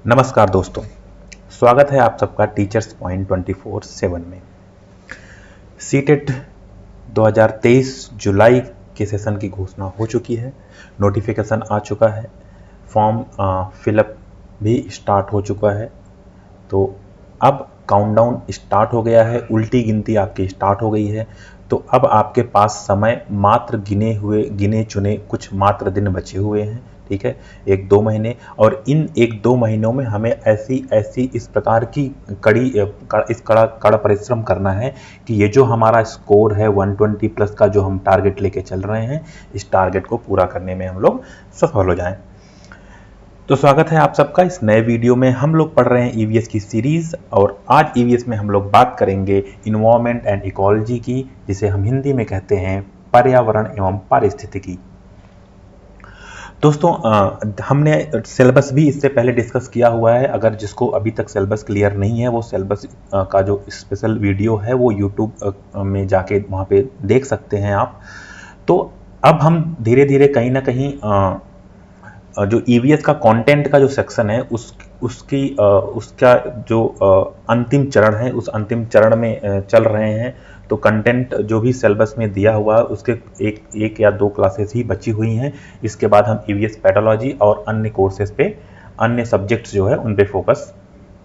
नमस्कार दोस्तों, स्वागत है आप सबका टीचर्स पॉइंट 24/7 में। सीटेट 2023 जुलाई के सेशन की घोषणा हो चुकी है, नोटिफिकेशन आ चुका है, फॉर्म फिलअप भी स्टार्ट हो चुका है। तो अब काउंटडाउन स्टार्ट हो गया है, उल्टी गिनती आपकी स्टार्ट हो गई है। तो अब आपके पास समय मात्र गिने चुने कुछ मात्र दिन बचे हुए हैं, ठीक है, 1-2 महीने। और इन 1-2 महीनों में हमें ऐसी इस प्रकार की कड़ा परिश्रम करना है कि ये जो हमारा स्कोर है 120 प्लस का जो हम टारगेट लेके चल रहे हैं, इस टारगेट को पूरा करने में हम लोग सफल हो जाएं। तो स्वागत है आप सबका इस नए वीडियो में। हम लोग पढ़ रहे हैं ईवीएस की सीरीज, और आज ईवीएस में हम लोग बात करेंगे इन्वायरमेंट एंड इकोलॉजी की, जिसे हम हिंदी में कहते हैं पर्यावरण एवं पारिस्थितिकी। दोस्तों, हमने सिलेबस भी इससे पहले डिस्कस किया हुआ है। अगर जिसको अभी तक सिलेबस क्लियर नहीं है, वो सिलेबस का जो स्पेशल वीडियो है वो यूट्यूब में जाके वहाँ पे देख सकते हैं आप। तो अब हम धीरे धीरे कहीं ना कहीं जो ईवीएस का कंटेंट का जो सेक्शन है उसका जो अंतिम चरण है, उस अंतिम चरण में चल रहे हैं। तो कंटेंट जो भी सिलेबस में दिया हुआ है उसके एक या 2 क्लासेस ही बची हुई हैं। इसके बाद हम ईवीएस पैथोलॉजी और अन्य कोर्सेज पे, अन्य सब्जेक्ट्स जो है उन पे फोकस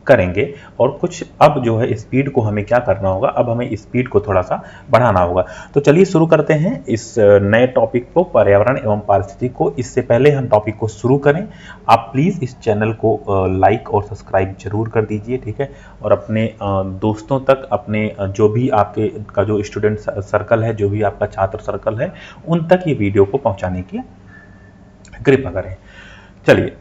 करेंगे। और कुछ अब जो है स्पीड को हमें क्या करना होगा, अब हमें स्पीड को थोड़ा सा बढ़ाना होगा। तो चलिए शुरू करते हैं इस नए टॉपिक को, पर्यावरण एवं पारिस्थितिकी को। इससे पहले हम टॉपिक को शुरू करें, आप प्लीज़ इस चैनल को लाइक और सब्सक्राइब जरूर कर दीजिए, ठीक है। और अपने दोस्तों तक, अपने जो भी आपके का जो स्टूडेंट सर्कल है, जो भी आपका छात्र सर्कल है, उन तक ये वीडियो को पहुँचाने की कृपा करें। चलिए,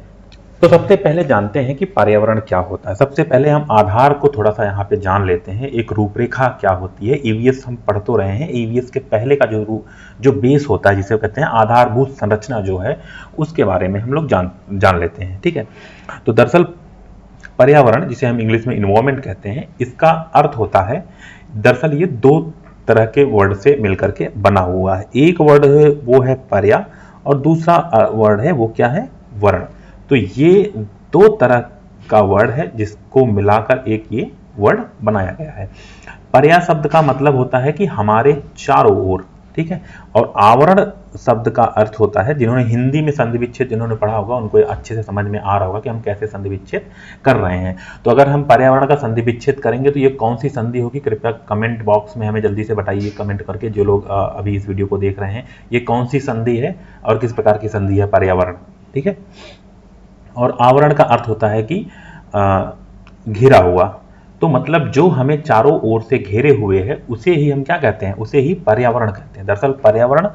तो सबसे पहले जानते हैं कि पर्यावरण क्या होता है। सबसे पहले हम आधार को थोड़ा सा यहाँ पे जान लेते हैं, एक रूपरेखा क्या होती है। ईवीएस हम पढ़ तो रहे हैं, ईवीएस के पहले का जो बेस होता है, जिसे कहते हैं आधारभूत संरचना जो है, उसके बारे में हम लोग जान लेते हैं, ठीक है। तो दरअसल पर्यावरण, जिसे हम इंग्लिश में इन्वायरमेंट कहते हैं, इसका अर्थ होता है, दरअसल ये 2 तरह के वर्ड से मिलकर के बना हुआ है। एक वर्ड है वो है पर्या, और दूसरा वर्ड है वो क्या है, वर्ण। तो ये 2 तरह का वर्ड है जिसको मिलाकर एक ये वर्ड बनाया गया है। पर्या शब्द का मतलब होता है कि हमारे चारों ओर, ठीक है। और आवरण शब्द का अर्थ होता है, जिन्होंने हिंदी में संधि विच्छेद जिन्होंने पढ़ा होगा उनको अच्छे से समझ में आ रहा होगा कि हम कैसे संधि विच्छेद कर रहे हैं। तो अगर हम पर्यावरण का संधि विच्छेद करेंगे तो ये कौन सी संधि होगी, कृपया कमेंट बॉक्स में हमें जल्दी से बताइए, कमेंट करके, जो लोग अभी इस वीडियो को देख रहे हैं, ये कौन सी संधि है और किस प्रकार की संधि है पर्यावरण, ठीक है। और आवरण का अर्थ होता है कि घिरा हुआ। तो मतलब जो हमें चारों ओर से घेरे हुए है उसे ही हम क्या कहते हैं, उसे ही पर्यावरण कहते हैं। दरअसल पर्यावरण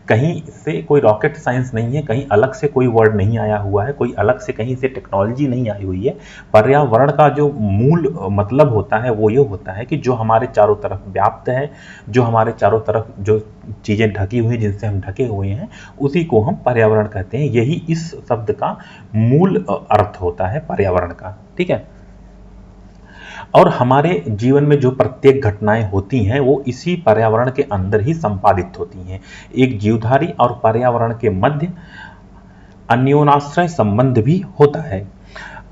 कहीं से कोई रॉकेट साइंस नहीं है, कहीं अलग से कोई वर्ड नहीं आया हुआ है, कोई अलग से कहीं से टेक्नोलॉजी नहीं आई हुई है। पर्यावरण का जो मूल मतलब होता है वो ये होता है कि जो हमारे चारों तरफ व्याप्त है, जो हमारे चारों तरफ जो चीजें ढकी हुई, जिनसे हम ढके हुए हैं, उसी को हम पर्यावरण कहते हैं। यही इस शब्द का मूल अर्थ होता है पर्यावरण का, ठीक है। और हमारे जीवन में जो प्रत्येक घटनाएं होती हैं वो इसी पर्यावरण के अंदर ही संपादित होती हैं। एक जीवधारी और पर्यावरण के मध्य अन्योनाश्रय संबंध भी होता है।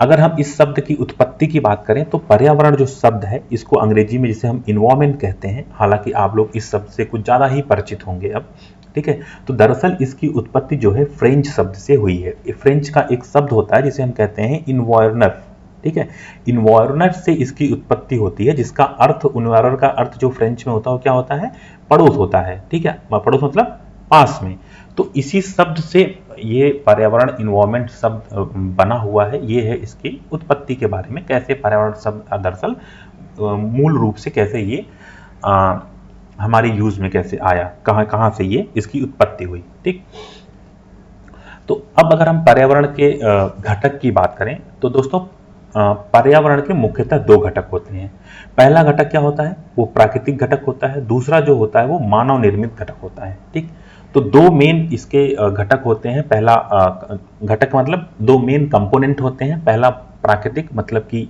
अगर हम इस शब्द की उत्पत्ति की बात करें तो पर्यावरण जो शब्द है, इसको अंग्रेजी में जिसे हम इन्वायरमेंट कहते हैं, हालांकि आप लोग इस शब्द से कुछ ज्यादा ही परिचित होंगे अब, ठीक है। तो दरअसल इसकी उत्पत्ति जो है फ्रेंच शब्द से हुई है। फ्रेंच का एक शब्द होता है जिसे हम कहते हैं इन्वायरनर, ठीक है। इन्वायरनर से इसकी उत्पत्ति होती है, जिसका अर्थ, इन्वायरनर का अर्थ जो फ्रेंच में होता है वो क्या होता है, पड़ोस होता है, ठीक है। पड़ोस मतलब पास में। तो इसी शब्द से ये पर्यावरण, इन्वायरमेंट शब्द बना हुआ है। ये है इसकी उत्पत्ति के बारे में, कैसे पर्यावरण शब्द दरअसल मूल रूप से कैसे ये हमारे यूज में कैसे आया, कहां से ये इसकी उत्पत्ति हुई, ठीक। तो अब अगर हम पर्यावरण के घटक की बात करें तो दोस्तों, पर्यावरण के मुख्यतः 2 घटक होते हैं। पहला घटक क्या होता है, वो प्राकृतिक घटक होता है। दूसरा जो होता है वो मानव निर्मित घटक होता है, ठीक। तो 2 मेन इसके घटक होते हैं। पहला घटक मतलब 2 मेन कंपोनेंट होते हैं। पहला प्राकृतिक मतलब कि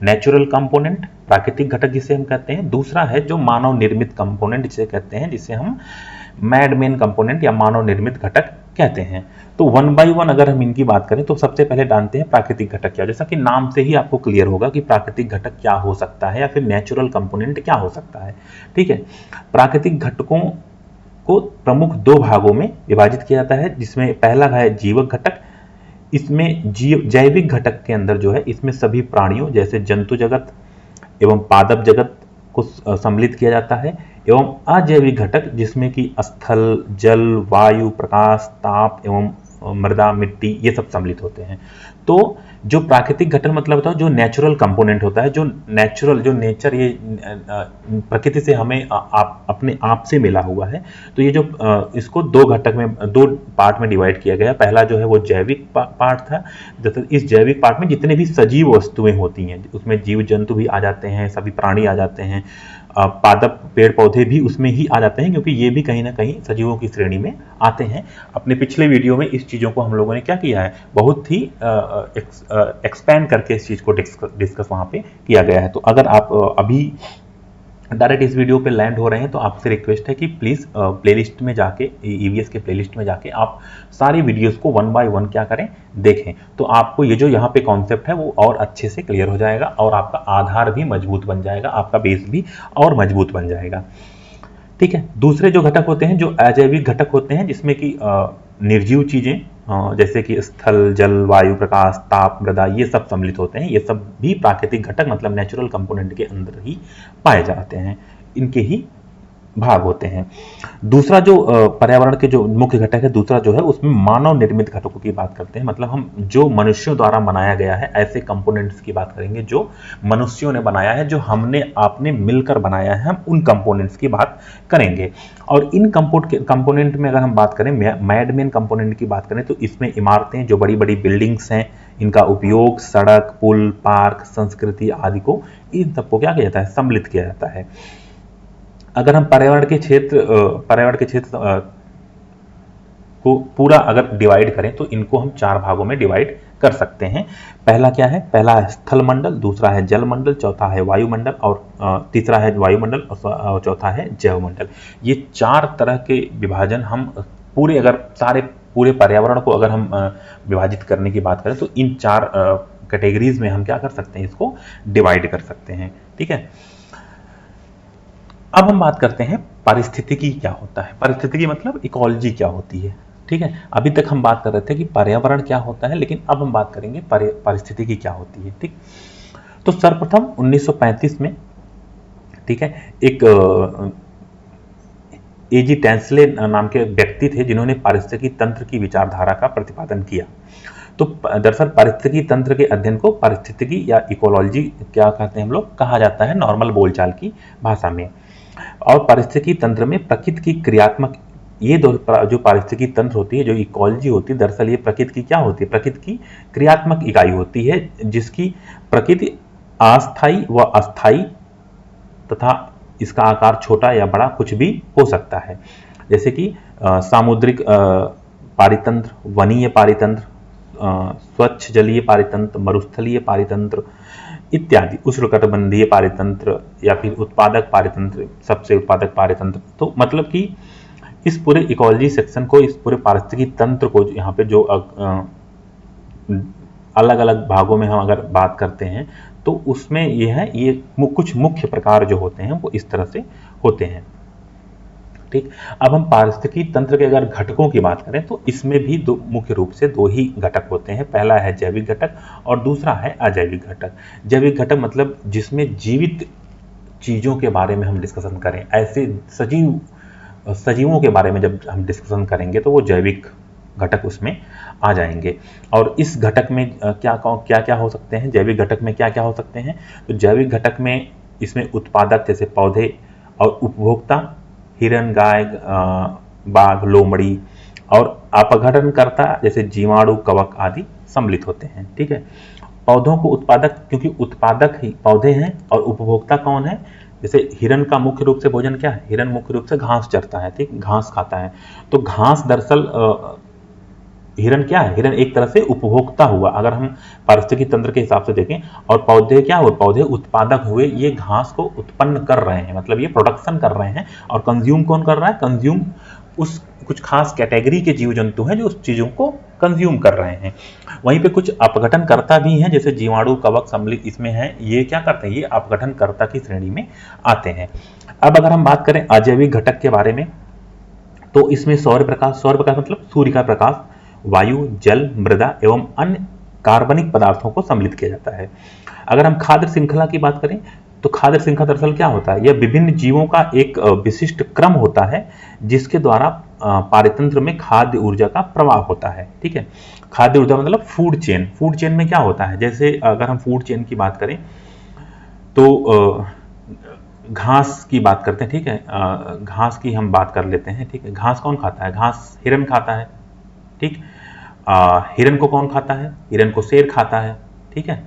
नेचुरल कंपोनेंट, प्राकृतिक घटक जिसे हम कहते हैं। दूसरा है जो मानव निर्मित कंपोनेंट जिसे कहते हैं, जिसे हम मैड मेन कंपोनेंट या मानव निर्मित घटक कहते हैं। तो वन बाय वन अगर हम इनकी बात करें तो सबसे पहले जानते हैं प्राकृतिक घटक क्या, जैसा कि नाम से ही आपको क्लियर होगा कि प्राकृतिक घटक क्या हो सकता है या फिर नेचुरल कंपोनेंट क्या हो सकता है। ठीक है, प्राकृतिक घटकों को प्रमुख दो भागों में विभाजित किया जाता है, जिसमें पहला है जीवक घटक। इसमें जैविक घटक के अंदर जो है इसमें सभी प्राणियों जैसे जंतु जगत एवं पादप जगत को सम्मिलित किया जाता है, एवं अजैविक घटक जिसमें कि स्थल, जल, वायु, प्रकाश, ताप एवं मृदा, मिट्टी, ये सब सम्मिलित होते हैं। तो जो प्राकृतिक घटक मतलब होता है जो नेचुरल कंपोनेंट होता है, जो नेचर ये प्रकृति से हमें अपने आप से मिला हुआ है। तो ये जो इसको दो पार्ट में डिवाइड किया गया। पहला जो है वो जैविक पार्ट था। जैसे इस जैविक पार्ट में जितने भी सजीव वस्तुएं होती हैं उसमें जीव जंतु भी आ जाते हैं, सभी प्राणी आ जाते हैं, पादप पेड़ पौधे भी उसमें ही आ जाते हैं, क्योंकि ये भी कहीं ना कहीं सजीवों की श्रेणी में आते हैं। अपने पिछले वीडियो में इस चीज़ों को हम लोगों ने क्या किया है, बहुत ही एक्सपैंड करके इस चीज़ को डिस्कस वहाँ पे किया गया है। तो अगर आप अभी डायरेक्ट इस वीडियो पे लैंड हो रहे हैं तो आपसे रिक्वेस्ट है कि प्लीज़ प्लेलिस्ट में जाके, ईवीएस के प्लेलिस्ट में जाके आप सारी वीडियोस को वन बाय वन क्या करें, देखें। तो आपको ये जो यहाँ पे कॉन्सेप्ट है वो और अच्छे से क्लियर हो जाएगा और आपका आधार भी मजबूत बन जाएगा, आपका बेस भी और मजबूत बन जाएगा। ठीक है, दूसरे जो घटक होते हैं जो अजैविक घटक होते हैं, जिसमें कि निर्जीव चीजें जैसे कि स्थल, जल, वायु, प्रकाश, ताप, मृदा, ये सब सम्मिलित होते हैं। ये सब भी प्राकृतिक घटक मतलब नेचुरल कंपोनेंट के अंदर ही पाए जाते हैं, इनके ही भाग होते हैं। दूसरा जो पर्यावरण के जो मुख्य घटक है, दूसरा जो है उसमें मानव निर्मित घटकों की बात करते हैं। मतलब हम जो मनुष्यों द्वारा बनाया गया है ऐसे कंपोनेंट्स की बात करेंगे जो मनुष्यों ने बनाया है, जो हमने आपने मिलकर बनाया है, हम उन कंपोनेंट्स की बात करेंगे। और इन कंपोनेंट में अगर हम बात करें, मैडमेन कंपोनेंट की बात करें तो इसमें इमारतें, जो बड़ी बड़ी बिल्डिंग्स हैं, इनका उपयोग, सड़क, पुल, पार्क, संस्कृति आदि को, इन सबको क्या किया जाता है, सम्मिलित किया जाता है। अगर हम पर्यावरण के क्षेत्र को पूरा अगर डिवाइड करें तो इनको हम चार भागों में डिवाइड कर सकते हैं। पहला क्या है, पहला है स्थल मंडल, दूसरा है जल मंडल, चौथा है वायुमंडल और तीसरा है वायुमंडल और चौथा है जैव मंडल। ये चार तरह के विभाजन हम पूरे पर्यावरण को अगर हम विभाजित करने की बात करें तो इन चार कैटेगरीज में हम क्या कर सकते हैं, इसको डिवाइड कर सकते हैं। ठीक है, अब हम बात करते हैं पारिस्थितिकी क्या होता है। पारिस्थितिकी मतलब इकोलॉजी क्या होती है। ठीक है, अभी तक हम बात कर रहे थे कि पर्यावरण क्या होता है, लेकिन अब हम बात करेंगे पारिस्थितिकी क्या होती है। ठीक, तो सर्वप्रथम 1935 में, ठीक है, एक एजी टेंसले नाम के व्यक्ति थे जिन्होंने पारिस्थितिकी तंत्र की विचारधारा का प्रतिपादन किया। तो दरअसल पारिस्थितिकी तंत्र के अध्ययन को पारिस्थितिकी या इकोलॉजी क्या कहते हैं हम लोग, कहा जाता है नॉर्मल बोलचाल की भाषा में। और पारिस्थितिकी तंत्र में प्रकृति की क्रियात्मक, ये जो पारिस्थितिकी तंत्र होती है, जो इकोलॉजी होती है, दरअसल ये प्रकृति की क्या होती है, प्रकृति की क्रियात्मक इकाई होती है, जिसकी प्रकृति अस्थायी व अस्थायी तथा इसका आकार छोटा या बड़ा कुछ भी हो सकता है। जैसे कि सामुद्रिक पारितंत्र, वनीय पारितंत्र, स्वच्छ जलीय पारितंत्र, मरुस्थलीय पारितंत्र इत्यादि, उष्णकटिबंधीय पारितंत्र या फिर उत्पादक पारितंत्र, सबसे उत्पादक पारितंत्र। तो मतलब कि इस पूरे इकोलॉजी सेक्शन को, इस पूरे पारिस्थितिकी तंत्र को यहाँ पे जो अलग अलग भागों में हम अगर बात करते हैं तो उसमें ये कुछ मुख्य प्रकार जो होते हैं वो इस तरह से होते हैं। ठीक, अब हम पारिस्थितिकी तंत्र के अगर घटकों की बात करें तो इसमें भी मुख्य रूप से दो ही घटक होते हैं। पहला है जैविक घटक और दूसरा है अजैविक घटक। जैविक घटक मतलब जिसमें जीवित चीजों के बारे में हम डिस्कशन करें, ऐसे सजीवों के बारे में जब हम डिस्कशन करेंगे तो वो जैविक घटक उसमें आ जाएंगे। और इस घटक में क्या क्या हो सकते हैं, जैविक घटक में क्या क्या हो सकते हैं, तो जैविक घटक में इसमें उत्पादक जैसे पौधे और उपभोक्ता हिरण, गाय, बाघ, लोमड़ी और अपघटनकर्ता जैसे जीवाणु, कवक आदि सम्मिलित होते हैं। ठीक है, पौधों को उत्पादक, क्योंकि उत्पादक ही पौधे हैं और उपभोक्ता कौन है, जैसे हिरण का मुख्य रूप से भोजन क्या है, हिरण मुख्य रूप से घास चरता है, ठीक, घास खाता है। तो घास दरअसल हिरण क्या है, हिरण एक तरह से उपभोक्ता हुआ अगर हम पारिस्थितिकी तंत्र के हिसाब से देखें। और पौधे क्या हुए, पौधे उत्पादक हुए, ये घास को उत्पन्न कर रहे हैं, मतलब ये प्रोडक्शन कर रहे हैं। और कंज्यूम कौन कर रहा है, कंज्यूम उस कुछ खास कैटेगरी के जीव जंतु हैं जो उस चीज़ों को कंज्यूम कर रहे हैं। वहीं पे कुछ अपघटनकर्ता भी हैं, जैसे जीवाणु, कवक सम्मिलित इसमें हैं, ये क्या करते हैं, ये अपघटनकर्ता की श्रेणी में आते हैं। अब अगर हम बात करें अजैविक घटक के बारे में, तो इसमें सौर प्रकाश मतलब सूर्य का प्रकाश, वायु, जल, मृदा एवं अन्य कार्बनिक पदार्थों को सम्मिलित किया जाता है। अगर हम खाद्य श्रृंखला की बात करें, तो खाद्य श्रृंखला दरअसल क्या होता है, यह विभिन्न जीवों का एक विशिष्ट क्रम होता है जिसके द्वारा पारितंत्र में खाद्य ऊर्जा का प्रवाह होता है। ठीक है, खाद्य ऊर्जा मतलब फूड चेन। फूड चेन में क्या होता है, जैसे अगर हम फूड चेन की बात करें तो घास की बात करते हैं। ठीक है, घास की हम बात कर लेते हैं। ठीक है, घास कौन खाता है, घास हिरन खाता है। ठीक, हिरन को कौन खाता है, हिरन को शेर खाता है। ठीक है,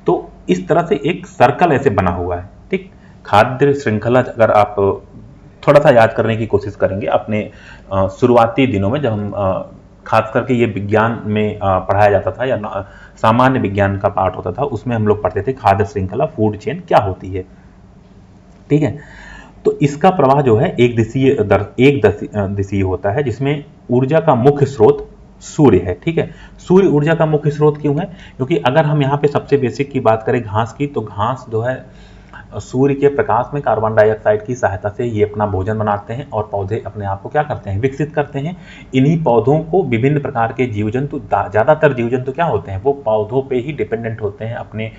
तो इस तरह से एक सर्कल ऐसे बना हुआ है। ठीक, खाद्य श्रृंखला अगर आप थोड़ा सा याद करने की कोशिश करेंगे अपने शुरुआती दिनों में, जब हम खास करके ये विज्ञान में पढ़ाया जाता था या सामान्य विज्ञान का पाठ होता था, उसमें हम लोग पढ़ते थे खाद्य श्रृंखला, फूड चेन क्या होती है। ठीक है, तो इसका प्रवाह जो है एक दिशीय होता है, जिसमें ऊर्जा का मुख्य स्रोत सूर्य है। ठीक है, सूर्य ऊर्जा का मुख्य स्रोत क्यों है, क्योंकि अगर हम यहाँ पे सबसे बेसिक की बात करें घास की, तो घास जो है सूर्य के प्रकाश में कार्बन डाइऑक्साइड की सहायता से ये अपना भोजन बनाते हैं और पौधे अपने आप को क्या करते हैं, विकसित करते हैं। इन्हीं पौधों को विभिन्न प्रकार के जीव जंतु, ज्यादातर जीव जंतु क्या होते हैं, वो पौधों पे ही डिपेंडेंट होते हैं अपने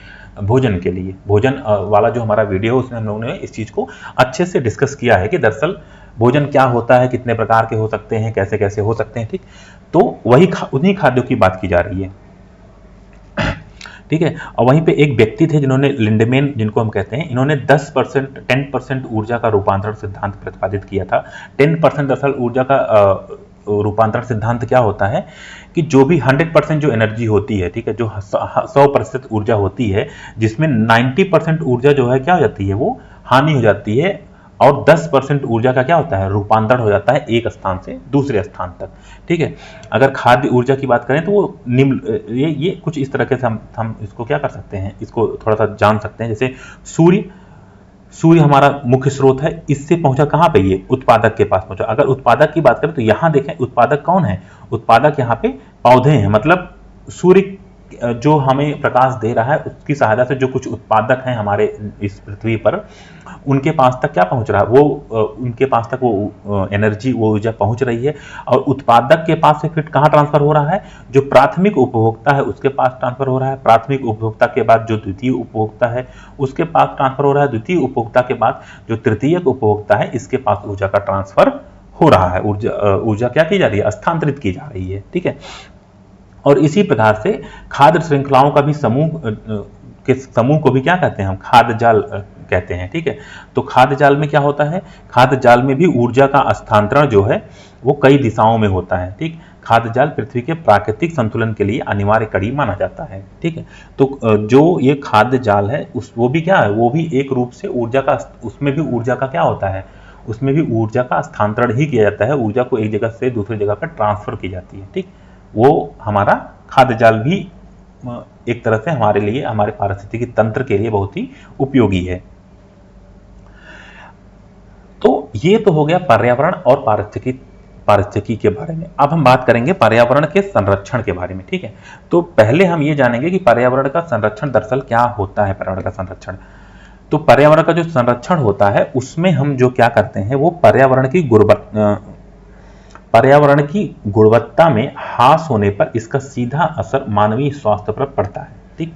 भोजन के लिए। भोजन वाला जो हमारा वीडियो है उसमें हम लोगों ने इस चीज को अच्छे से डिस्कस किया है कि दरअसल भोजन क्या होता है, कितने प्रकार के हो सकते हैं, कैसे कैसे हो सकते हैं। ठीक, तो वही उन्हीं खाद्यों की बात की जा रही है। ठीक है, और वहीं पे एक व्यक्ति थे जिन्होंने लिंडमैन जिनको हम कहते हैं, इन्होंने 10% ऊर्जा का रूपांतरण सिद्धांत प्रतिपादित किया था। 10% दरअसल ऊर्जा का रूपांतरण सिद्धांत क्या होता है कि जो भी 100% जो एनर्जी होती है, ठीक है, जो 100% ऊर्जा होती है, जिसमें 90% ऊर्जा जो है क्या हो जाती है, वो हानि हो जाती है, और 10% ऊर्जा का क्या होता है, रूपांतरण हो जाता है एक स्थान से दूसरे स्थान तक। ठीक है, अगर खाद्य ऊर्जा की बात करें तो वो निम्न ये कुछ इस तरह से हम इसको क्या कर सकते हैं, इसको थोड़ा सा जान सकते हैं। जैसे सूर्य हमारा मुख्य स्रोत है, इससे पहुंचा कहां पे, ये उत्पादक के पास पहुंचा। अगर उत्पादक की बात करें तो यहां देखें उत्पादक कौन है, उत्पादक यहाँ पे पौधे हैं। मतलब सूर्य जो हमें प्रकाश दे रहा है उसकी सहायता से जो कुछ उत्पादक हैं हमारे इस पृथ्वी पर, उनके पास तक क्या पहुंच रहा है, वो उनके पास तक वो एनर्जी, वो ऊर्जा पहुंच रही है, और उत्पादक के पास से फिर कहां ट्रांसफर हो रहा है, जो प्राथमिक उपभोक्ता है उसके पास ट्रांसफर हो रहा है। प्राथमिक उपभोक्ता के बाद जो द्वितीय उपभोक्ता है उसके पास ट्रांसफर हो रहा है। द्वितीय उपभोक्ता के बाद जो तृतीयक उपभोक्ता है इसके पास ऊर्जा का ट्रांसफर हो रहा है। ऊर्जा क्या की जा रही है, स्थानांतरित की जा रही है। ठीक है, और इसी प्रकार से खाद्य श्रृंखलाओं का भी समूह को भी क्या कहते हैं हम, खाद्य जाल कहते हैं। ठीक है, तो खाद्य जाल में क्या होता है, खाद्य जाल में भी ऊर्जा का स्थानांतरण जो है वो कई दिशाओं में होता है। ठीक, खाद्य जाल पृथ्वी के प्राकृतिक संतुलन के लिए अनिवार्य कड़ी माना जाता है। ठीक है, तो जो ये खाद्य जाल है वो भी क्या है, वो भी एक रूप से ऊर्जा का, उसमें भी ऊर्जा का क्या होता है, उसमें भी ऊर्जा का स्थानांतरण ही किया जाता है। ऊर्जा को एक जगह से दूसरी जगह पर ट्रांसफर की जाती है। ठीक, वो हमारा खाद्य जाल भी एक तरह से हमारे लिए, हमारे पारिस्थितिकी तंत्र के लिए बहुत ही उपयोगी है। तो ये तो हो गया पर्यावरण और पारिस्थितिकी के बारे में। अब हम बात करेंगे पर्यावरण के संरक्षण के बारे में। ठीक है, तो पहले हम ये जानेंगे कि पर्यावरण का संरक्षण दरअसल क्या होता है। पर्यावरण का संरक्षण, तो पर्यावरण का जो संरक्षण होता है उसमें हम जो क्या करते हैं, वो पर्यावरण की गुणवत्ता में ह्रास होने पर इसका सीधा असर मानवीय स्वास्थ्य पर पड़ता है। ठीक,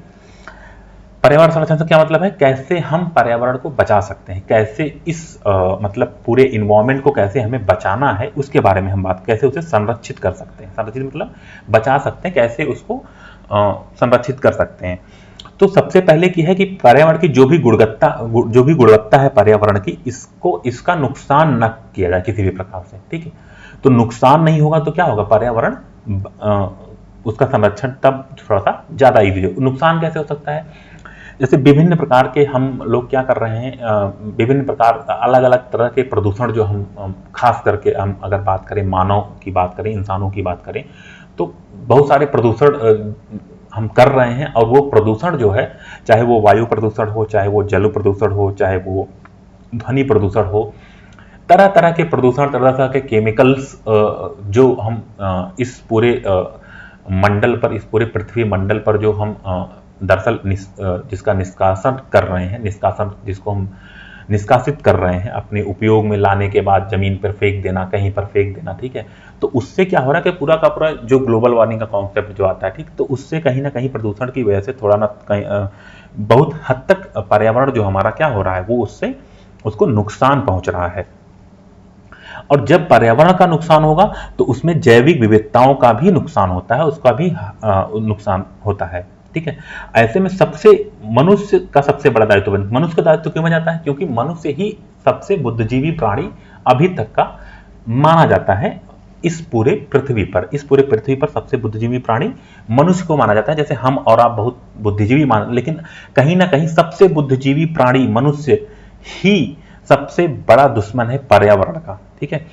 पर्यावरण संरक्षण से क्या मतलब है, कैसे हम पर्यावरण को बचा सकते हैं, कैसे इस मतलब पूरे इन्वायरमेंट को कैसे हमें बचाना है उसके बारे में हम बात, कैसे उसे संरक्षित कर सकते हैं। संरक्षित मतलब बचा सकते हैं, कैसे उसको संरक्षित कर सकते हैं। तो सबसे पहले की है कि पर्यावरण की जो भी गुणवत्ता है पर्यावरण की, इसका नुकसान न किया जाए किसी भी प्रकार से। ठीक है, तो नुकसान नहीं होगा तो क्या होगा, पर्यावरण उसका संरक्षण तब थोड़ा सा ज्यादा इजी हो। नुकसान कैसे हो सकता है, जैसे विभिन्न प्रकार के हम लोग क्या कर रहे हैं, विभिन्न प्रकार अलग अलग तरह के प्रदूषण जो हम खास करके हम अगर बात करें, मानव की बात करें, इंसानों की बात करें, तो बहुत सारे प्रदूषण हम कर रहे हैं। और वो प्रदूषण जो है, चाहे वो वायु प्रदूषण हो, चाहे वो जल प्रदूषण हो, चाहे वो ध्वनि प्रदूषण हो, तरह तरह के प्रदूषण, तरह तरह के केमिकल्स जो हम इस पूरे मंडल पर, इस पूरे पृथ्वी मंडल पर जो हम दरअसल जिसका निष्कासन कर रहे हैं, निष्कासन जिसको हम निष्कासित कर रहे हैं अपने उपयोग में लाने के बाद जमीन पर फेंक देना, कहीं पर फेंक देना, ठीक है। तो उससे क्या हो रहा है कि पूरा का पूरा जो ग्लोबल वार्मिंग का कॉन्सेप्ट जो आता है, ठीक, तो उससे कहीं ना कहीं प्रदूषण की वजह से थोड़ा ना कहीं बहुत हद तक पर्यावरण जो हमारा क्या हो रहा है, वो उससे उसको नुकसान पहुंच रहा है। और जब पर्यावरण का नुकसान होगा तो उसमें जैविक विविधताओं का भी नुकसान होता है, उसका भी नुकसान होता है, ठीक है। ऐसे में सबसे मनुष्य का सबसे बड़ा दायित्व मनुष्य का दायित्व क्यों बन जाता है? क्योंकि मनुष्य ही सबसे बुद्धिजीवी प्राणी अभी तक का माना जाता है इस पूरे पृथ्वी पर। इस पूरे पृथ्वी पर सबसे बुद्धिजीवी प्राणी मनुष्य को माना जाता है। जैसे हम और आप बहुत बुद्धिजीवी मान, लेकिन कहीं ना कहीं सबसे बुद्धिजीवी प्राणी मनुष्य ही सबसे बड़ा दुश्मन है पर्यावरण का, ठीक है।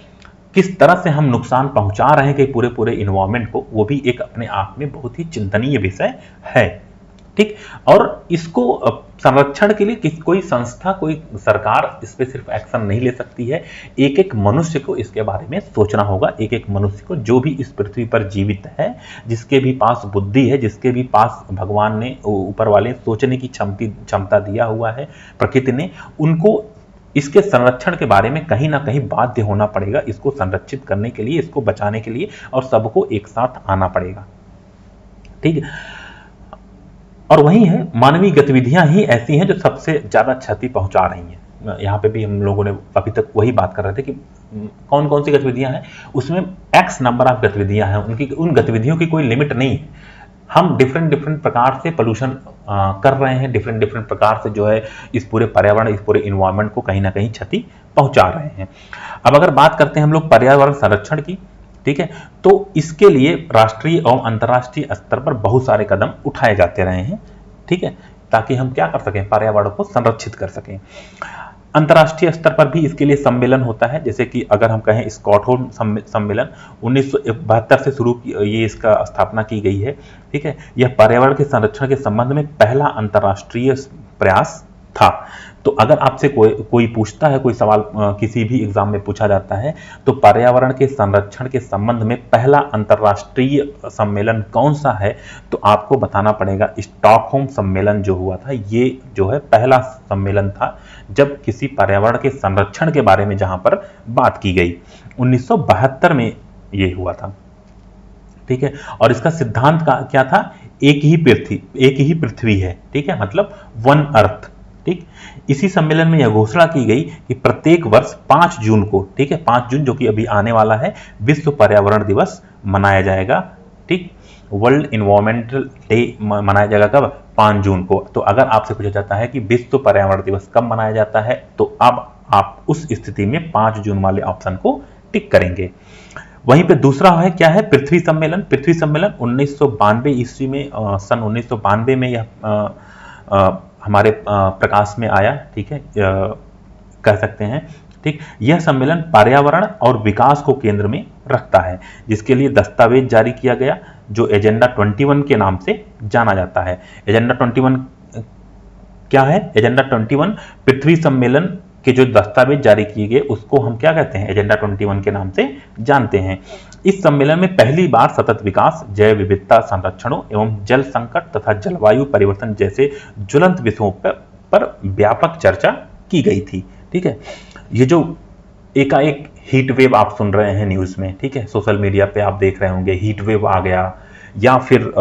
किस तरह से हम नुकसान पहुंचा रहे हैं कि पूरे पूरे इन्वायरमेंट को, वो भी एक अपने आप में बहुत ही चिंतनीय विषय है, ठीक। और इसको संरक्षण के लिए कोई संस्था, कोई सरकार इस पे सिर्फ एक्शन नहीं ले सकती है। एक एक मनुष्य को इसके बारे में सोचना होगा। एक एक मनुष्य को, जो भी इस पृथ्वी पर जीवित है, जिसके भी पास बुद्धि है, जिसके भी पास भगवान ने, ऊपर वाले सोचने की क्षमता दिया हुआ है प्रकृति ने, उनको इसके संरक्षण के बारे में कहीं ना कहीं बाध्य होना पड़ेगा। इसको संरक्षित करने के लिए, इसको बचाने के लिए, और सबको एक साथ आना पड़ेगा, ठीक है। और वही है, मानवीय गतिविधियां ही ऐसी हैं जो सबसे ज्यादा क्षति पहुंचा रही हैं। यहाँ पे भी हम लोगों ने अभी तक वही बात कर रहे थे कि कौन कौन सी गतिविधियां हैं, उसमें एक्स नंबर ऑफ गतिविधियां हैं, उनकी उन गतिविधियों की कोई लिमिट नहीं है। हम डिफरेंट डिफरेंट प्रकार से पोल्यूशन कर रहे हैं, डिफरेंट डिफरेंट प्रकार से जो है इस पूरे पर्यावरण, इस पूरे इन्वायरमेंट को कहीं ना कहीं क्षति पहुंचा रहे हैं। अब अगर बात करते हैं हम लोग पर्यावरण संरक्षण की, ठीक है, तो इसके लिए राष्ट्रीय एवं अंतर्राष्ट्रीय स्तर पर बहुत सारे कदम उठाए जाते रहे हैं, ठीक है, ताकि हम क्या कर सकें, पर्यावरण को संरक्षित कर सकें। अंतर्राष्ट्रीय स्तर पर भी इसके लिए सम्मेलन होता है। जैसे कि अगर हम कहें स्टॉकहोम सम्मेलन 1972 से शुरू ये इसका स्थापना की गई है, ठीक है। यह पर्यावरण के संरक्षण के संबंध में पहला अंतर्राष्ट्रीय प्रयास था। तो अगर आपसे कोई पूछता है, कोई सवाल किसी भी एग्जाम में पूछा जाता है, तो पर्यावरण के संरक्षण के संबंध में पहला अंतर्राष्ट्रीय सम्मेलन कौन सा है, तो आपको बताना पड़ेगा स्टॉकहोम सम्मेलन जो हुआ था, ये जो है पहला सम्मेलन था जब किसी पर्यावरण के संरक्षण के बारे में जहां पर बात की गई। 1972 में ये हुआ था, ठीक है। और इसका सिद्धांत क्या था? एक ही पृथ्वी है, ठीक है, मतलब वन अर्थ, ठीक। इसी सम्मेलन में यह घोषणा की गई कि प्रत्येक वर्ष 5 जून को, ठीक है, 5 जून जो कि अभी आने वाला है, विश्व पर्यावरण दिवस मनाया जाएगा, ठीक। वर्ल्ड इन्वायरमेंटल डे मनाया जाएगा कब? 5 जून को। तो अगर आपसे पूछा जाता है कि विश्व पर्यावरण दिवस कब मनाया जाता है, तो अब आप उस स्थिति में 5 जून वाले ऑप्शन को टिक करेंगे। वहीं पे दूसरा है, क्या है? पृथ्वी सम्मेलन। पृथ्वी सम्मेलन 1992 ईस्वी में, सन 1992 में यह हमारे प्रकाश में आया, ठीक है, कह सकते हैं, ठीक। यह सम्मेलन पर्यावरण और विकास को केंद्र में रखता है, जिसके लिए दस्तावेज जारी किया गया जो एजेंडा 21 के नाम से जाना जाता है। एजेंडा 21 क्या है? एजेंडा 21 पृथ्वी सम्मेलन के जो दस्तावेज जारी किए गए उसको हम क्या कहते हैं? एजेंडा 21 के नाम से जानते हैं। इस सम्मेलन में पहली बार सतत विकास, जैव विविधता संरक्षणों एवं जल संकट तथा जलवायु परिवर्तन जैसे ज्वलंत विषयों पर व्यापक चर्चा की गई थी, ठीक है। ये जो एकाएक हीट वेव आप सुन रहे हैं न्यूज में, ठीक है, सोशल मीडिया पे आप देख रहे होंगे, हीट वेव आ गया, या फिर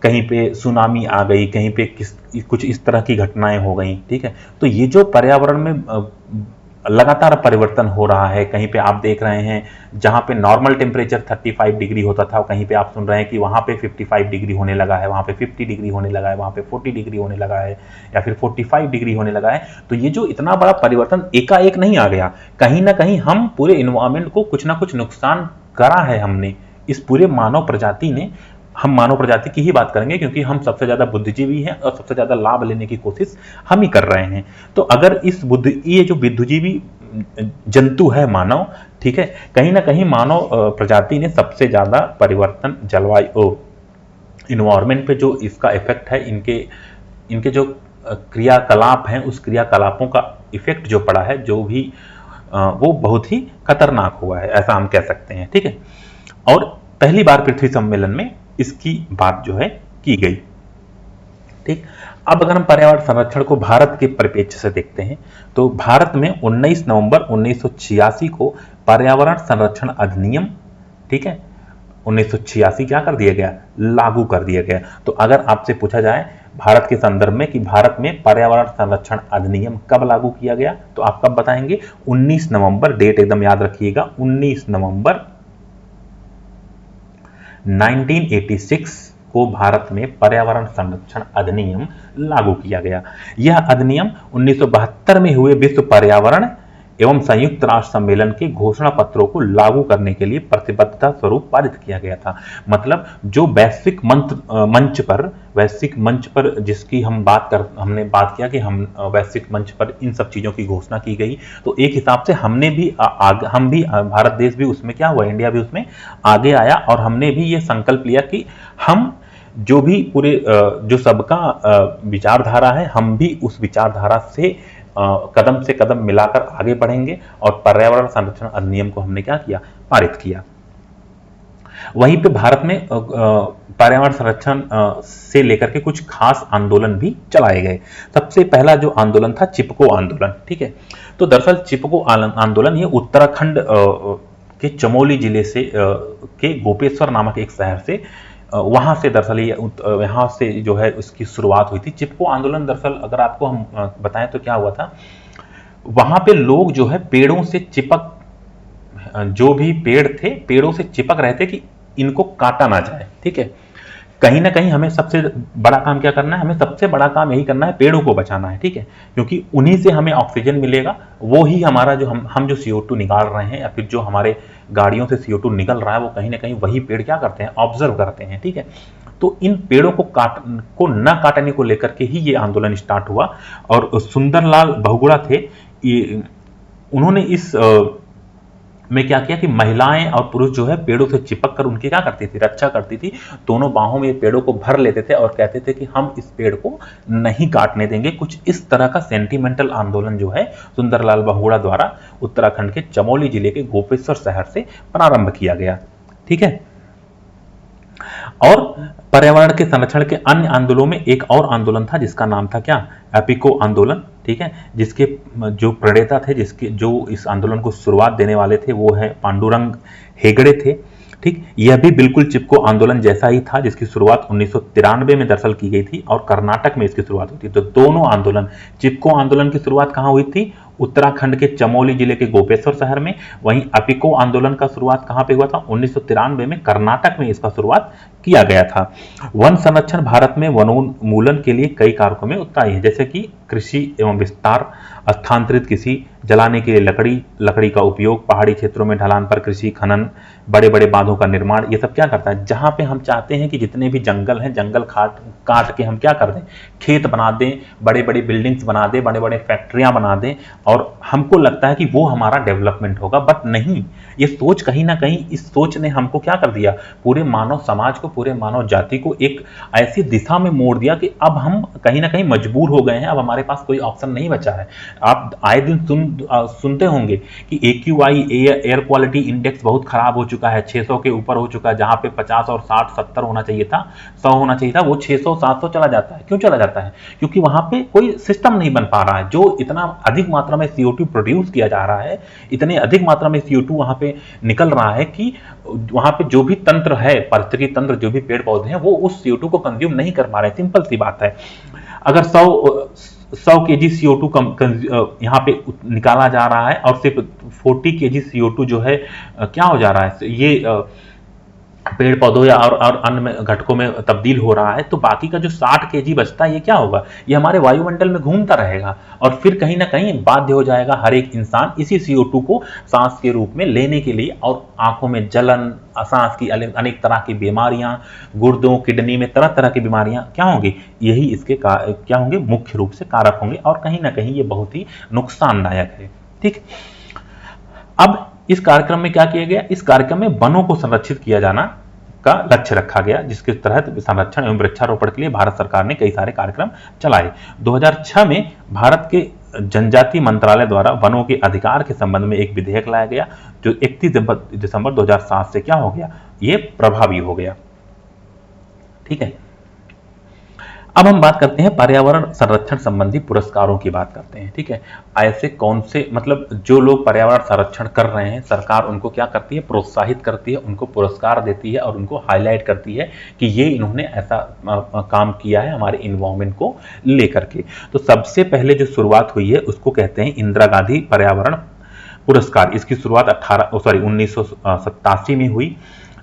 कहीं पे सुनामी आ गई, कहीं पे कुछ इस तरह की घटनाएं हो गई, ठीक है। तो ये जो पर्यावरण में लगातार परिवर्तन हो रहा है, कहीं पे आप देख रहे हैं जहां पे नॉर्मल टेम्परेचर 35 डिग्री होता था, कहीं पे आप सुन रहे हैं कि वहां पे 55 डिग्री होने लगा है, वहां पे 50 डिग्री होने लगा है, वहां पे 40 डिग्री होने लगा है, या फिर 45 डिग्री होने लगा है। तो ये जो इतना बड़ा परिवर्तन एकाएक नहीं आ गया, कहीं ना कहीं हम पूरे इन्वायरमेंट को कुछ ना कुछ नुकसान करा है हमने, इस पूरे मानव प्रजाति ने। हम मानव प्रजाति की ही बात करेंगे क्योंकि हम सबसे ज्यादा बुद्धिजीवी हैं और सबसे ज्यादा लाभ लेने की कोशिश हम ही कर रहे हैं। तो अगर ये जो बुद्धिजीवी जंतु है मानव, ठीक है, कहीं ना कहीं मानव प्रजाति ने सबसे ज्यादा परिवर्तन, जलवायु, इन्वायरमेंट पे जो इसका इफेक्ट है, इनके जो क्रियाकलाप हैं, उस क्रियाकलापों का इफेक्ट जो पड़ा है, जो भी वो बहुत ही खतरनाक हुआ है, ऐसा हम कह सकते हैं। ठीक है, और पहली बार पृथ्वी सम्मेलन में इसकी बात जो है की गई। ठीक, अब अगर हम पर्यावरण संरक्षण को भारत के परिप्रेक्ष्य से देखते हैं तो भारत में 19 नवंबर 1986 को पर्यावरण संरक्षण अधिनियम, ठीक है, 1986 क्या कर दिया गया, लागू कर दिया गया। तो अगर आपसे पूछा जाए भारत के संदर्भ में कि भारत में पर्यावरण संरक्षण अधिनियम कब लागू किया गया, तो आप कब बताएंगे, 19 नवंबर, डेट एकदम याद रखिएगा, 19 नवंबर 1986 को भारत में पर्यावरण संरक्षण अधिनियम लागू किया गया। यह अधिनियम 1972 में हुए विश्व पर्यावरण एवं संयुक्त राष्ट्र सम्मेलन के घोषणा पत्रों को लागू करने के लिए प्रतिबद्धता स्वरूप पारित किया गया था। मतलब जो वैश्विक मंच पर जिसकी हमने बात किया कि हम वैश्विक मंच पर इन सब चीजों की घोषणा की गई, तो एक हिसाब से हम भी भारत देश भी उसमें क्या हुआ, इंडिया भी उसमें आगे आया और हमने भी ये संकल्प लिया कि हम जो भी पूरे जो सबका विचारधारा है, हम भी उस विचारधारा से कदम से कदम मिलाकर आगे बढ़ेंगे और पर्यावरण संरक्षण अधिनियम को हमने क्या किया, पारित किया। वहीं पे भारत में पर्यावरण संरक्षण से लेकर के कुछ खास आंदोलन भी चलाए गए। सबसे पहला जो आंदोलन था चिपको आंदोलन। ठीक है, तो दरअसल चिपको आंदोलन ये उत्तराखंड के चमोली जिले से के गोपेश्वर नामक एक शहर से वहां से दरअसल यहाँ से जो है उसकी शुरुआत हुई थी। चिपको आंदोलन दरअसल अगर आपको हम बताएं तो क्या हुआ था, वहां पे लोग जो है पेड़ों से चिपक, जो भी पेड़ थे पेड़ों से चिपक रहे थे कि इनको काटा ना जाए। ठीक है, कहीं ना कहीं हमें सबसे बड़ा काम क्या करना है, हमें सबसे बड़ा काम यही करना है, पेड़ों को बचाना है। ठीक है, क्योंकि उन्हीं से हमें ऑक्सीजन मिलेगा, वो ही हमारा जो हम जो CO2 निकाल रहे हैं या फिर जो हमारे गाड़ियों से CO2 निकल रहा है, वो कहीं ना कहीं वही पेड़ क्या करते हैं, ऑब्जर्व करते हैं। ठीक है, तो इन पेड़ों को न काटने को लेकर के ही ये आंदोलन स्टार्ट हुआ। और सुंदरलाल बहुगुणा थे, उन्होंने इस में क्या किया कि महिलाएं और पुरुष जो है पेड़ों से चिपक कर उनकी क्या करती थी, रक्षा करती थी। दोनों बाहों में पेड़ों को भर लेते थे और कहते थे कि हम इस पेड़ को नहीं काटने देंगे। कुछ इस तरह का सेंटिमेंटल आंदोलन जो है सुंदरलाल बहुगुणा द्वारा उत्तराखंड के चमोली जिले के गोपेश्वर शहर से प्रारंभ किया गया। ठीक है, और पर्यावरण के संरक्षण के अन्य आंदोलनों में एक और आंदोलन था जिसका नाम था क्या, एपिको आंदोलन। ठीक है, जिसके जो प्रणेता थे, जो इस आंदोलन को शुरुआत देने वाले थे, वो है पांडुरंग हेगड़े थे। ठीक, यह भी बिल्कुल चिपको आंदोलन जैसा ही था, जिसकी शुरुआत 1993 में दरअसल की गई थी और कर्नाटक में इसकी शुरुआत हुई थी। तो दोनों आंदोलन, चिपको आंदोलन की शुरुआत कहां हुई थी, उत्तराखंड के चमोली जिले के गोपेश्वर शहर में। वहीं एपिको आंदोलन का शुरुआत कहां पे हुआ था, 1993 में कर्नाटक में इसका शुरुआत किया गया था। वन संरक्षण भारत में वनोन्मूलन के लिए कई कारकों में उत्साही है, जैसे कि कृषि एवं विस्तार, स्थानांतरित कृषि, जलाने के लिए लकड़ी का उपयोग, पहाड़ी क्षेत्रों में ढलान पर कृषि, खनन, बड़े बड़े बांधों का निर्माण, ये सब क्या करता है, जहां पे हम चाहते हैं कि जितने भी जंगल हैं, जंगल काट के हम क्या कर दें, खेत बना दें, बड़े बड़े बिल्डिंग्स बना दें, बड़े बड़े फैक्ट्रियां बना दें, और हमको लगता है कि वो हमारा डेवलपमेंट होगा। बट नहीं, ये सोच कहीं ना कहीं, इस सोच ने हमको क्या कर दिया, पूरे मानव समाज को, पूरे मानव जाति को एक ऐसी दिशा में मोड़ दिया कि अब हम कहीं ना कहीं मजबूर हो गए हैं, अब हमारे पास कोई ऑप्शन नहीं बचा है। आप आए दिन सुनते होंगे कि AQI एयर क्वालिटी इंडेक्स बहुत खराब हो चुका है, 600 के ऊपर हो चुका है, जहां पे 50 और 60 70 होना चाहिए था, 100 होना चाहिए था, वो 600 700 चला जाता है। क्यों चला जाता है, क्योंकि वहां पे कोई सिस्टम नहीं बन पा रहा है। जो इतना अधिक मात्रा में CO2 प्रोड्यूस किया जा रहा है, इतनी अधिक मात्रा में CO2 वहां पे निकल रहा है कि वहां पे जो भी तंत्र है, पारिस्थितिकी तंत्र, जो भी पेड़ पौधे हैं, वो उस CO2 को कंज्यूम नहीं कर पा रहे। सिंपल सी बात है। अगर 100 kg CO2 यहाँ पे निकाला जा रहा है और सिर्फ 40 kg CO2 जो है क्या हो जा रहा है, ये पेड़ पौधों या और अन्य घटकों में तब्दील हो रहा है, तो बाकी का जो 60 kg बचता है, ये क्या होगा, ये हमारे वायुमंडल में घूमता रहेगा और फिर कहीं ना कहीं बाध्य हो जाएगा हर एक इंसान इसी CO2 को सांस के रूप में लेने के लिए, और आंखों में जलन, सांस की अनेक तरह की बीमारियां, गुर्दों, किडनी में तरह तरह की बीमारियां क्या होंगी, यही इसके क्या होंगे, मुख्य रूप से कारक होंगे, और कहीं ना कहीं ये बहुत ही नुकसानदायक है। ठीक, अब इस कार्यक्रम में क्या किया गया, इस कार्यक्रम में वनों को संरक्षित किया जाना का लक्ष्य रखा गया, जिसके तहत संरक्षण एवं वृक्षारोपण के लिए भारत सरकार ने कई सारे कार्यक्रम चलाए। 2006 में भारत के जनजाति मंत्रालय द्वारा वनों के अधिकार के संबंध में एक विधेयक लाया गया जो 31 दिसंबर 2007 से क्या हो गया, ये प्रभावी हो गया। ठीक है, अब हम बात करते हैं पर्यावरण संरक्षण संबंधी पुरस्कारों की बात करते हैं। ठीक है, ऐसे कौन से, मतलब जो लोग पर्यावरण संरक्षण कर रहे हैं, सरकार उनको क्या करती है, प्रोत्साहित करती है, उनको पुरस्कार देती है और उनको हाईलाइट करती है कि ये इन्होंने ऐसा काम किया है हमारे इन्वायरमेंट को लेकर के। तो सबसे पहले जो शुरुआत हुई है उसको कहते हैं इंदिरा गांधी पर्यावरण पुरस्कार। इसकी शुरुआत 1987 में हुई।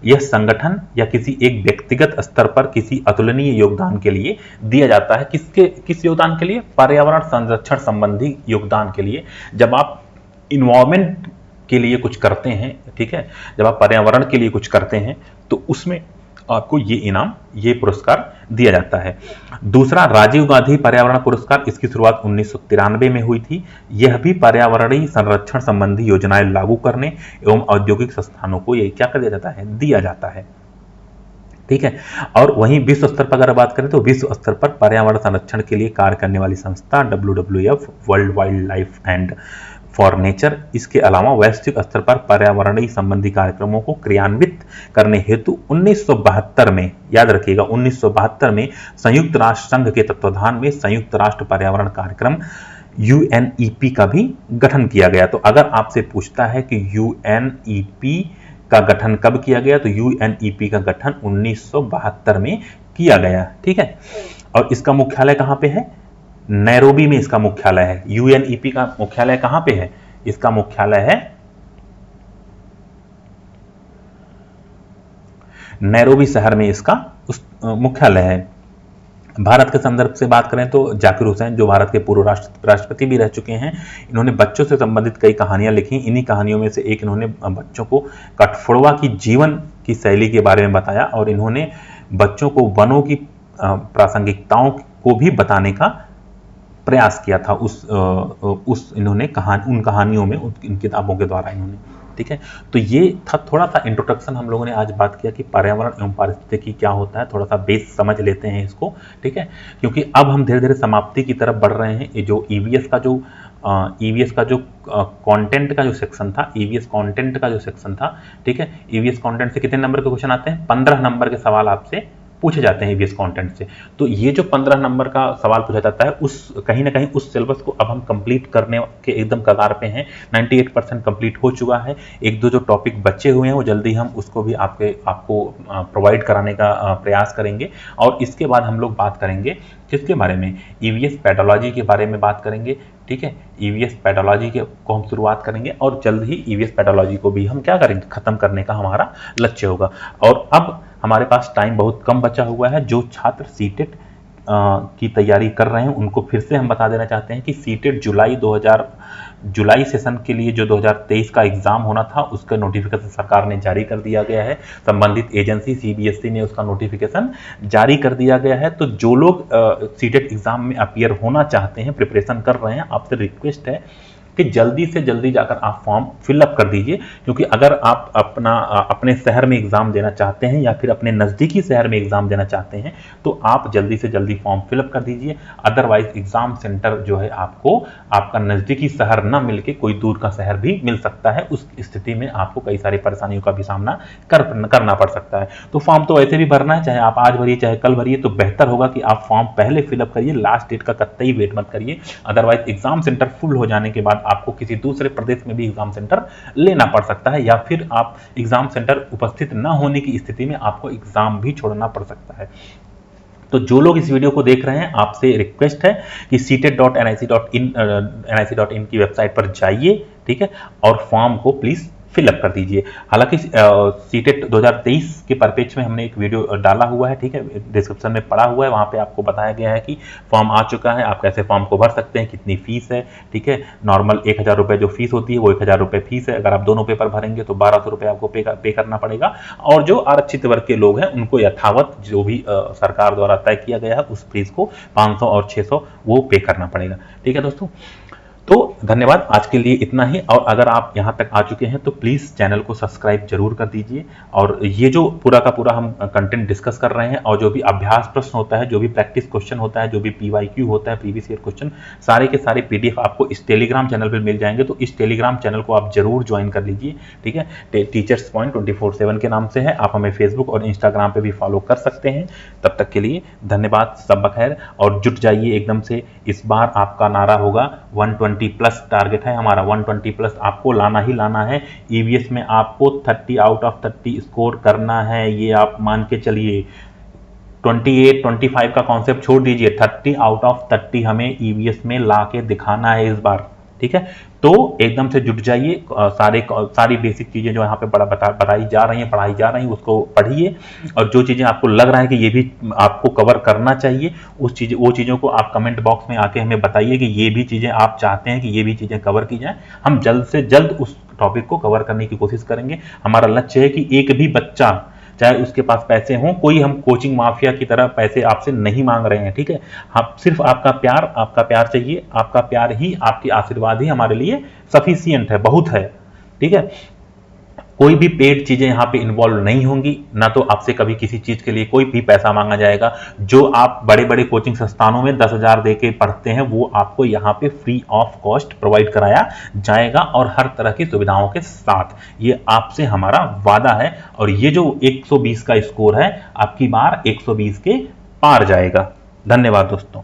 यह संगठन या किसी एक व्यक्तिगत स्तर पर किसी अतुलनीय योगदान के लिए दिया जाता है। किस योगदान के लिए, पर्यावरण संरक्षण संबंधी योगदान के लिए। जब आप इन्वायरमेंट के लिए कुछ करते हैं, ठीक है, जब आप पर्यावरण के लिए कुछ करते हैं तो उसमें आपको ये इनाम, ये पुरस्कार दिया जाता है। दूसरा राजीव गांधी पर्यावरण पुरस्कार, इसकी शुरुआत 1993 में हुई थी। यह भी पर्यावरणीय संरक्षण संबंधी योजनाएं लागू करने एवं औद्योगिक संस्थानों को ये क्या कर दिया जाता है, दिया जाता है। ठीक है, और वहीं विश्व स्तर पर अगर बात करें तो विश्व स्तर पर पर्यावरण संरक्षण के लिए कार्य करने वाली संस्था WWF, world wild life and for nature, इसके अलावा वैश्विक स्तर पर पर्यावरणीय संबंधी कार्यक्रमों को क्रियान्वित करने हेतु 1972 में, याद रखिएगा 1972 में संयुक्त राष्ट्र संघ के तत्वाधान में संयुक्त राष्ट्र पर्यावरण कार्यक्रम UNEP का भी गठन किया गया। तो अगर आपसे पूछता है कि UNEP का गठन कब किया गया, तो UNEP का गठन 1972 में किया गया। ठीक है, और इसका मुख्यालय कहां पे है, नैरोबी में इसका मुख्यालय है। UNEP का मुख्यालय कहां पे है, इसका मुख्यालय है नैरोबी शहर में, इसका मुख्यालय है। भारत के संदर्भ से बात करें तो जाकिर हुसैन, जो भारत के पूर्व राष्ट्रपति भी रह चुके हैं, इन्होंने बच्चों से संबंधित कई कहानियां लिखी। इन्हीं कहानियों में से एक इन्होंने बच्चों को कठफोड़वा की जीवन की शैली के बारे में बताया और इन्होंने बच्चों को वनों की प्रासंगिकताओं को भी बताने का प्रयास किया था उस इन्होंने उन कहानियों में, इन किताबों के द्वारा इन्होंने। ठीक है, तो ये था थोड़ा सा इंट्रोडक्शन, हम लोगों ने आज बात किया कि पर्यावरण एवं पारिस्थितिकी क्या होता है, थोड़ा सा बेस समझ लेते हैं इसको। ठीक है, क्योंकि अब हम धीरे धीरे समाप्ति की तरफ बढ़ रहे हैं। ये जो ईवीएस का जो कंटेंट का जो सेक्शन था, ईवीएस कंटेंट का जो सेक्शन था, ठीक है, ईवीएस कंटेंट से कितने नंबर के क्वेश्चन आते हैं, 15 नंबर के सवाल आपसे पूछे जाते हैं ईवीएस कंटेंट से। तो ये जो 15 नंबर का सवाल पूछा जाता है, उस कहीं ना कहीं उस सिलेबस को अब हम कंप्लीट करने के एकदम कगार पे हैं। 98% कंप्लीट हो चुका है। एक दो जो टॉपिक बचे हुए हैं वो जल्दी हम उसको भी आपको प्रोवाइड कराने का प्रयास करेंगे। और इसके बाद हम लोग बात करेंगे किसके बारे में, ईवीएस पेडोलॉजी के बारे में बात करेंगे। ठीक है, ईवीएस पेडोलॉजी को हम शुरुआत करेंगे और जल्द ही ईवीएस पेडोलॉजी को भी हम क्या करेंगे, खत्म करने का हमारा लक्ष्य होगा। और अब हमारे पास टाइम बहुत कम बचा हुआ है। जो छात्र सीटेट की तैयारी कर रहे हैं उनको फिर से हम बता देना चाहते हैं कि सीटेट जुलाई सेशन के लिए जो 2023 का एग्जाम होना था उसका नोटिफिकेशन सरकार ने जारी कर दिया गया है। संबंधित एजेंसी CBSE ने उसका नोटिफिकेशन जारी कर दिया गया है। तो जो लोग सीटेट एग्जाम में अपीयर होना चाहते हैं, प्रिपरेशन कर रहे हैं, आपसे रिक्वेस्ट है कि जल्दी से जल्दी जाकर आप फॉर्म फिलअप कर दीजिए। क्योंकि अगर आप अपने शहर में एग्जाम देना चाहते हैं या फिर अपने नज़दीकी शहर में एग्जाम देना चाहते हैं तो आप जल्दी से जल्दी फॉर्म फिलअप कर दीजिए। अदरवाइज एग्जाम सेंटर जो है आपको आपका नज़दीकी शहर ना मिलके कोई दूर का शहर भी मिल सकता है। उस स्थिति में आपको कई सारी परेशानियों का भी सामना करना पड़ सकता है। तो फॉर्म तो वैसे भी भरना है, चाहे आप आज भरिए चाहे कल भरिए, तो बेहतर होगा कि आप फॉर्म पहले फिलअप करिए, लास्ट डेट का कतई वेट मत करिए। अदरवाइज एग्जाम सेंटर फुल हो जाने के बाद आपको किसी दूसरे प्रदेश में भी एग्जाम सेंटर लेना पड़ सकता है या फिर आप एग्जाम सेंटर उपस्थित न होने की स्थिति में आपको एग्जाम भी छोड़ना पड़ सकता है। तो जो लोग इस वीडियो को देख रहे हैं, आपसे रिक्वेस्ट है कि CTET.nic.in की वेबसाइट पर जाइए, ठीक है, और फॉर्म को प्लीज फिलअप कर दीजिए। हालांकि सीटेट 2023 के परिपेक्ष में हमने एक वीडियो डाला हुआ है, ठीक है, डिस्क्रिप्शन में पड़ा हुआ है, वहां पे आपको बताया गया है कि फॉर्म आ चुका है, आप कैसे फॉर्म को भर सकते हैं, कितनी फीस है। ठीक है, नॉर्मल 1000 रुपये जो फीस होती है वो 1000 रुपये फीस है। अगर आप दोनों पेपर भरेंगे तो 1200 रुपये आपको पे करना पड़ेगा। और जो आरक्षित वर्ग के लोग हैं उनको यथावत जो भी सरकार द्वारा तय किया गया है उस फीस को 500 और 600 वो पे करना पड़ेगा। ठीक है दोस्तों, तो धन्यवाद, आज के लिए इतना ही। और अगर आप यहाँ तक आ चुके हैं तो प्लीज़ चैनल को सब्सक्राइब जरूर कर दीजिए। और ये जो पूरा का पूरा हम कंटेंट डिस्कस कर रहे हैं और जो भी अभ्यास प्रश्न होता है, जो भी प्रैक्टिस क्वेश्चन होता है, जो भी PYQ होता है, प्रीवियस ईयर क्वेश्चन, सारे के सारे PDF आपको इस टेलीग्राम चैनल पर मिल जाएंगे। तो इस टेलीग्राम चैनल को आप जरूर ज्वाइन कर लीजिए, ठीक है। टीचर्स पॉइंट 24/7 के नाम से है। आप हमें फेसबुक और इंस्टाग्राम पे भी फॉलो कर सकते हैं। तब तक के लिए धन्यवाद, सब बखैर, और जुट जाइए एकदम से। इस बार आपका नारा होगा 120 प्लस टारगेट है हमारा, 120 प्लस आपको लाना ही लाना है। EVS में आपको 30 आउट ऑफ 30 स्कोर करना है, ये आप मान के चलिए। 28, 25 का कॉन्सेप्ट छोड़ दीजिए, 30 आउट ऑफ 30 हमें EVS में ला के दिखाना है इस बार, ठीक है। तो एकदम से जुट जाइए। सारी बेसिक चीजें जो यहाँ पे बताई जा रही हैं, पढ़ाई जा रही हैं, उसको पढ़िए। और जो चीजें आपको लग रहा है कि ये भी आपको कवर करना चाहिए, वो चीजों को आप कमेंट बॉक्स में आके हमें बताइए कि ये भी चीजें आप चाहते हैं कि ये भी चीजें कवर की जाए। हम जल्द से जल्द उस टॉपिक को कवर करने की कोशिश करेंगे। हमारा लक्ष्य है कि एक भी बच्चा, चाहे उसके पास पैसे हों, कोई हम कोचिंग माफिया की तरह पैसे आपसे नहीं मांग रहे हैं, ठीक है। हम सिर्फ आपका प्यार चाहिए। आपका प्यार ही, आपकी आशीर्वाद ही हमारे लिए सफिशिएंट है, बहुत है, ठीक है। कोई भी पेड चीजें यहाँ पे इन्वॉल्व नहीं होंगी, ना तो आपसे कभी किसी चीज के लिए कोई भी पैसा मांगा जाएगा। जो आप बड़े बड़े कोचिंग संस्थानों में 10,000 दे के पढ़ते हैं, वो आपको यहाँ पे फ्री ऑफ कॉस्ट प्रोवाइड कराया जाएगा, और हर तरह की सुविधाओं के साथ। ये आपसे हमारा वादा है। और ये जो 120 का स्कोर है, आपकी बार 120 के पार जाएगा। धन्यवाद दोस्तों।